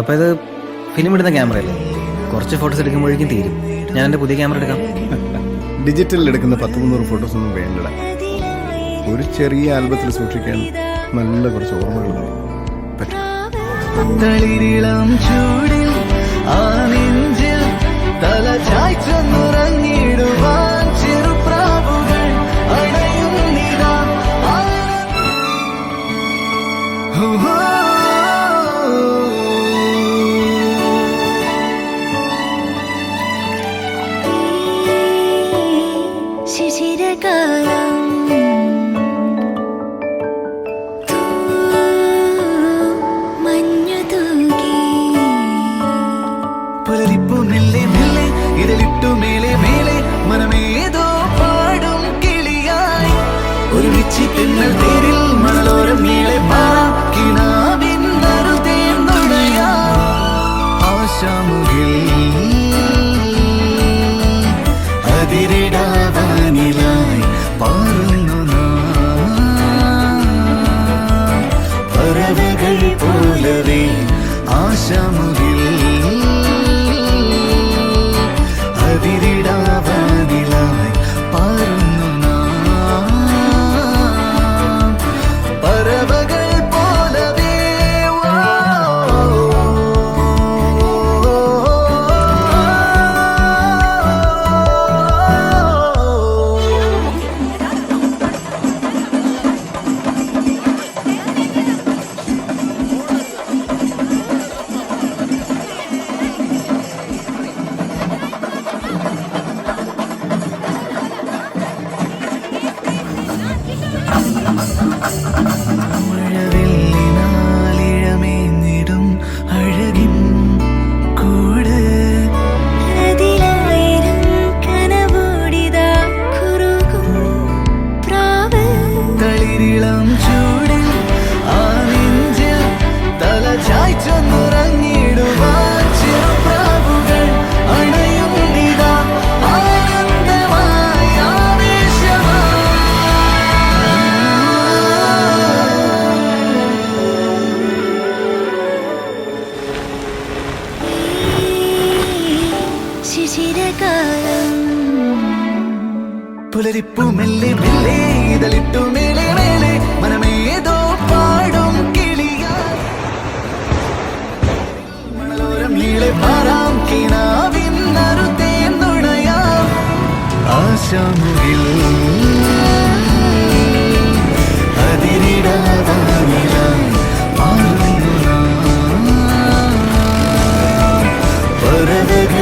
അപ്പോൾ ഇത് ഫിലിം ഇടുന്ന ക്യാമറയല്ലേ, കുറച്ച് ഫോട്ടോസ് എടുക്കുമ്പോഴേക്കും തീരും. ഞാൻ എൻ്റെ പുതിയ ക്യാമറ എടുക്കാം. ഡിജിറ്റലിൽ എടുക്കുന്ന 100-300 ഫോട്ടോസ് ഒന്നും വേണ്ടട. ഒരു ചെറിയ ആൽബത്തിൽ സൂക്ഷിക്കാൻ നല്ല കുറച്ച് ഓർമ്മകൾ പറ്റും. തളിരിളം ചൂടിൽ ആ നെഞ്ചിൽ തല ചായ്ച്ചൊന്നുറങ്ങിടുവാൻ ചെറുപ്രാവുകൾ അണയുന്നിതാ. ശിശിരകാലം പുലരിപ്പു മെല്ലെ മെല്ലെ ഇതിലിട്ടു മേലെ മേലെ മനമേതോ പാടും കിളിയായി ഒരുമിച്ച് പിന്നൽ തേരിൽ മണലോരം മേലെ പാക്കിനാവിൻ നറുതേർന്നുടയാ ആശാമുകിൽ അതിരിടാവാനിലായി പാറുന്നു പറവകൾ പോലവേ ആശാമുകിൽ അതിരിടാവാനിലായി പാറുന്നു പറവകൾ പോലവേ. മഴവില്ലിനാലിഴമേന്നിടും അഴകിൻ കൂട് അതിലായിരം കനവോടിതാ കുറുകും പ്രാവ്. തളിരിളം ചൂടിൽ ആ നെഞ്ചിൽ തല ചായ്ച്ചൊന്നുറങ്ങിടുവാൻ ചെറുപ്രാവുകൾ അണയുന്നിതാ ആനന്ദമായി ആവേശമായി. ശിശിരകാലം പുലരിപ്പു മെല്ലെ മെല്ലെ ഇതളിട്ടു മേലെ മേലെ മനമേതോ പാടും കിളിയായി മണലോരം നീളെ പാറാം കിനാവിൻ നറുതേർന്നുടയാം ആശാമുകിൽ അതിരിടാവാനിലായി പാറുന്നു പറവകൾ